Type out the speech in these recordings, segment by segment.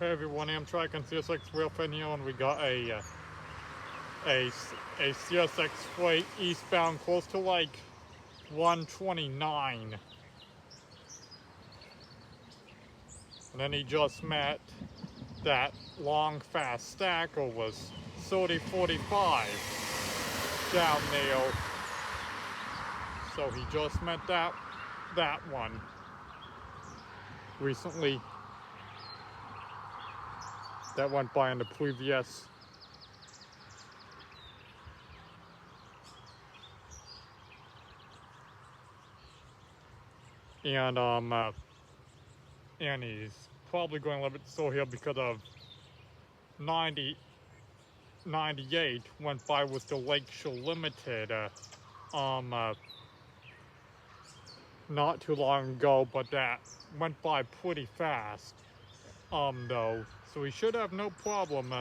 Hey everyone, Amtrak and CSX rail fan here, and we got a CSX freight eastbound close to like 129. And then he just met that long fast stacker was 3045 down there. So he just met that one recently. That went by in the previous. And he's probably going a little bit slow here because of 98 went by with the Lakeshore Limited not too long ago, but that went by pretty fast though, so he should have no problem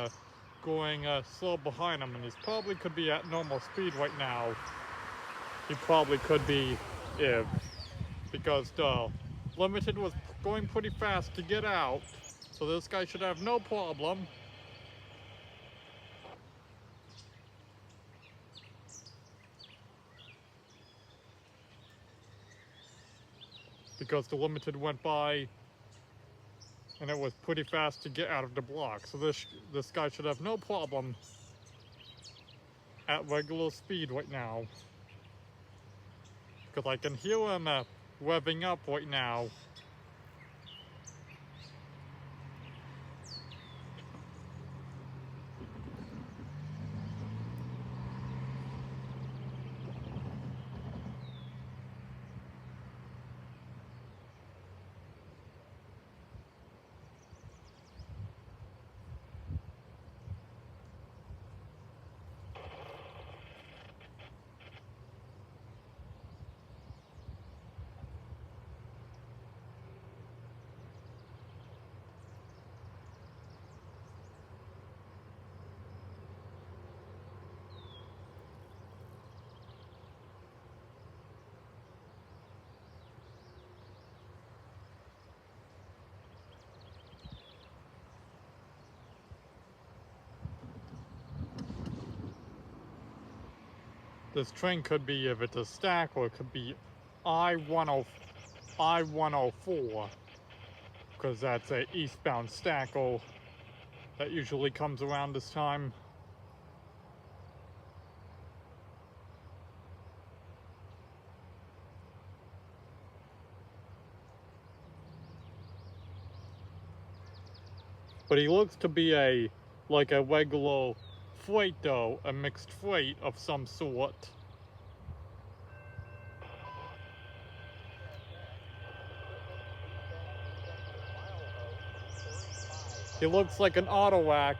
going slow behind him, and he probably could be at normal speed right now. He probably could be because the Limited was going pretty fast to get out, so this guy should have no problem. Because the Limited went by and it was pretty fast to get out of the block, so this guy should have no problem at regular speed right now. Because I can hear him revving up right now. This train could be, if it's a stack, or it could be I-104, because that's a eastbound stacker that usually comes around this time. But he looks to be like a regular freight though, a mixed freight of some sort. He looks like an autorack.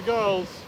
goes.